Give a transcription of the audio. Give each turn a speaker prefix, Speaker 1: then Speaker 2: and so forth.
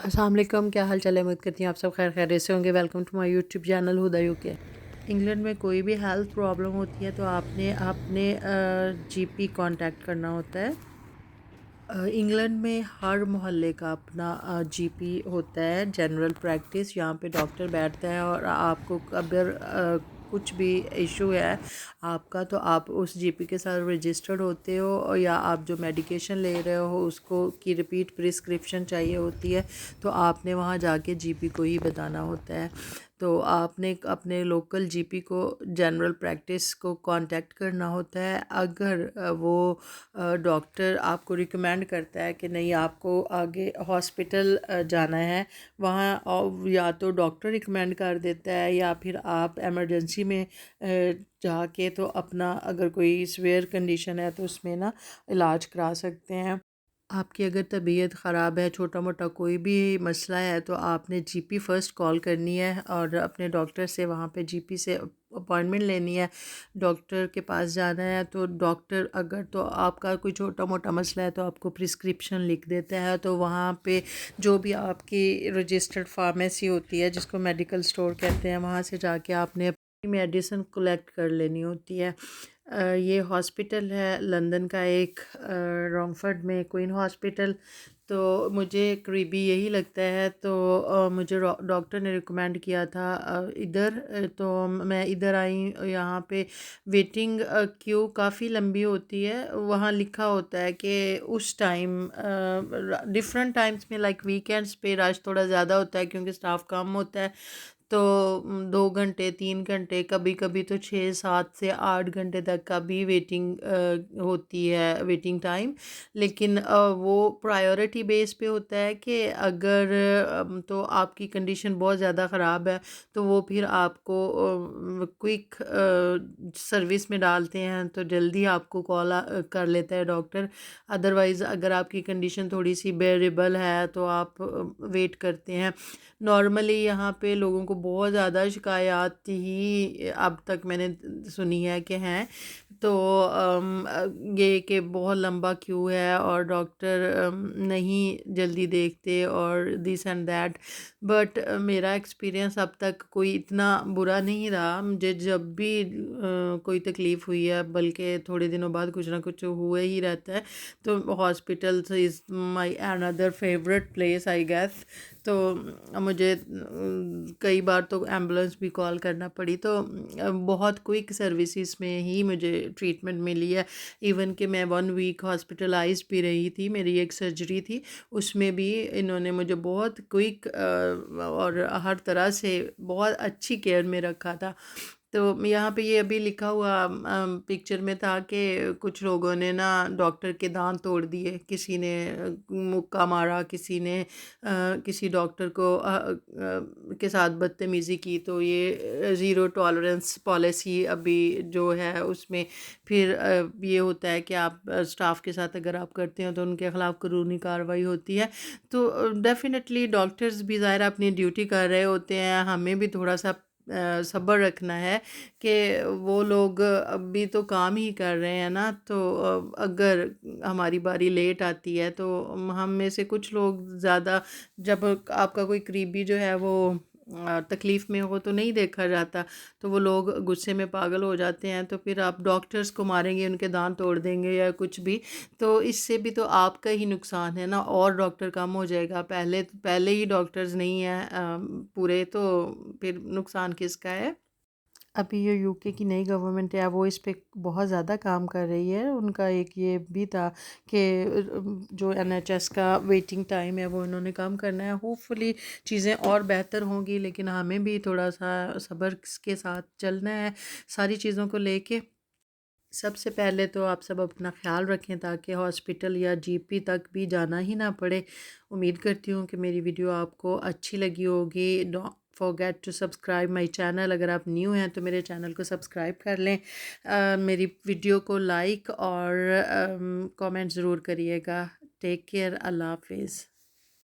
Speaker 1: السلام علیکم، کیا حال چال ہے؟ امید کرتی ہیں آپ سب خیر خیریت سے ہوں گے۔ Welcome to my YouTube channel ہدا یو کے۔ انگلینڈ میں کوئی بھی ہیلتھ پرابلم ہوتی ہے تو آپ نے اپنے جی پی کانٹیکٹ کرنا ہوتا ہے۔ انگلینڈ میں ہر محلے کا اپنا جی پی ہوتا ہے، جنرل پریکٹس۔ یہاں پہ ڈاکٹر بیٹھتا ہے اور آپ کو اگر کچھ بھی ایشو ہے آپ کا تو آپ اس جی پی کے ساتھ رجسٹرڈ ہوتے ہو، یا آپ جو میڈیکیشن لے رہے ہو اس کو کی ریپیٹ پرسکرپشن چاہیے ہوتی ہے تو آپ نے وہاں جا کے جی پی کو ہی بتانا ہوتا ہے۔ تو آپ نے اپنے لوکل جی پی کو، جنرل پریکٹس کو کانٹیکٹ کرنا ہوتا ہے۔ اگر وہ ڈاکٹر آپ کو ریکمینڈ کرتا ہے کہ نہیں آپ کو آگے ہاسپٹل جانا ہے، وہاں یا تو ڈاکٹر ریکمینڈ کر دیتا ہے یا پھر آپ ایمرجنسی میں جا کے تو اپنا اگر کوئی سویئر کنڈیشن ہے تو اس میں نا علاج کرا سکتے ہیں۔ آپ کی اگر طبیعت خراب ہے، چھوٹا موٹا کوئی بھی مسئلہ ہے تو آپ نے جی پی فرسٹ کال کرنی ہے اور اپنے ڈاکٹر سے وہاں پہ جی پی سے اپوائنٹمنٹ لینی ہے، ڈاکٹر کے پاس جانا ہے۔ تو ڈاکٹر اگر تو آپ کا کوئی چھوٹا موٹا مسئلہ ہے تو آپ کو پرسکرپشن لکھ دیتا ہے، تو وہاں پہ جو بھی آپ کی رجسٹرڈ فارمیسی ہوتی ہے جس کو میڈیکل سٹور کہتے ہیں، وہاں سے جا کے آپ نے اپنی میڈیسن کلیکٹ کر لینی ہوتی ہے۔ یہ ہاسپٹل ہے لندن کا ایک، رامفرڈ میں کوئن ہاسپٹل۔ تو مجھے قریبی یہی لگتا ہے، تو مجھے ڈاکٹر نے ریکمینڈ کیا تھا ادھر، تو میں ادھر آئی۔ یہاں پہ ویٹنگ کیو کافی لمبی ہوتی ہے، وہاں لکھا ہوتا ہے کہ اس ٹائم ڈفرینٹ ٹائمز میں لائک ویکینڈس پہ رش تھوڑا زیادہ ہوتا ہے کیونکہ سٹاف کم ہوتا ہے، تو 2 گھنٹے 3 گھنٹے کبھی کبھی تو 6 7 سے 8 گھنٹے تک کا بھی ویٹنگ ہوتی ہے، ویٹنگ ٹائم۔ لیکن وہ پرائیورٹی بیس پہ ہوتا ہے کہ اگر تو آپ کی کنڈیشن بہت زیادہ خراب ہے تو وہ پھر آپ کو کوئک سروس میں ڈالتے ہیں، تو جلدی آپ کو کال کر لیتا ہے ڈاکٹر۔ ادروائز اگر آپ کی کنڈیشن تھوڑی سی بیئریبل ہے تو آپ ویٹ کرتے ہیں۔ نارملی یہاں پہ لوگوں کو بہت زیادہ شکایات ہی اب تک میں نے سنی ہے کہ ہیں، تو یہ کہ بہت لمبا کیو ہے اور ڈاکٹر نہیں جلدی دیکھتے اور دس اینڈ دیٹ۔ بٹ میرا ایکسپیرینس اب تک کوئی اتنا برا نہیں رہا، مجھے جب بھی کوئی تکلیف ہوئی ہے، بلکہ تھوڑے دنوں بعد کچھ نہ کچھ ہوئے ہی رہتا ہے، تو hospital is my another favourite place I guess. تو مجھے کئی بار تو ایمبولینس بھی کال کرنا پڑی، تو بہت کوئک سروسز میں ہی مجھے ٹریٹمنٹ ملی ہے۔ ایون کہ میں 1 ویک ہاسپٹلائز بھی رہی تھی، میری ایک سرجری تھی، اس میں بھی انہوں نے مجھے بہت کوئک اور ہر طرح سے بہت اچھی کیئر میں رکھا تھا۔ تو یہاں پہ یہ ابھی لکھا ہوا پکچر میں تھا کہ کچھ لوگوں نے نا ڈاکٹر کے دانت توڑ دیے، کسی نے مکہ مارا، کسی نے کسی ڈاکٹر کو کے ساتھ بدتمیزی کی۔ تو یہ زیرو ٹالرنس پالیسی ابھی جو ہے اس میں پھر یہ ہوتا ہے کہ آپ اسٹاف کے ساتھ اگر آپ کرتے ہیں تو ان کے خلاف قانونی کارروائی ہوتی ہے۔ تو ڈیفینیٹلی ڈاکٹرز بھی ظاہر اپنی ڈیوٹی کر رہے ہوتے ہیں، ہمیں بھی تھوڑا سا صبر رکھنا ہے کہ وہ لوگ ابھی تو کام ہی کر رہے ہیں نا، تو اگر ہماری باری لیٹ آتی ہے تو ہم میں سے کچھ لوگ زیادہ، جب آپ کا کوئی قریبی جو ہے وہ تکلیف میں ہو تو نہیں دیکھا جاتا، تو وہ لوگ غصے میں پاگل ہو جاتے ہیں، تو پھر آپ ڈاکٹرز کو ماریں گے، ان کے دانت توڑ دیں گے یا کچھ بھی، تو اس سے بھی تو آپ کا ہی نقصان ہے نا، اور ڈاکٹر کم ہو جائے گا۔ پہلے ہی ڈاکٹرز نہیں ہیں پورے، تو پھر نقصان کس کا ہے؟ ابھی یہ یو کے کی نئی گورنمنٹ ہے، وہ اس پہ بہت زیادہ کام کر رہی ہے۔ ان کا ایک یہ بھی تھا کہ جو این ایچ ایس کا ویٹنگ ٹائم ہے وہ انہوں نے کام کرنا ہے۔ ہوپ فلی چیزیں اور بہتر ہوں گی، لیکن ہمیں بھی تھوڑا سا صبر کے ساتھ چلنا ہے ساری چیزوں کو لے کے۔ سب سے پہلے تو آپ سب اپنا خیال رکھیں تاکہ ہاسپٹل یا جی پی تک بھی جانا ہی نہ پڑے۔ امید کرتی ہوں کہ میری ویڈیو آپ کو اچھی لگی ہوگی۔ Don't forget to subscribe my channel, اگر آپ نیو ہیں تو میرے چینل کو سبسکرائب کر لیں، میری ویڈیو کو لائک اور کامنٹ ضرور کریے گا۔ ٹیک کیئر، اللہ حافظ۔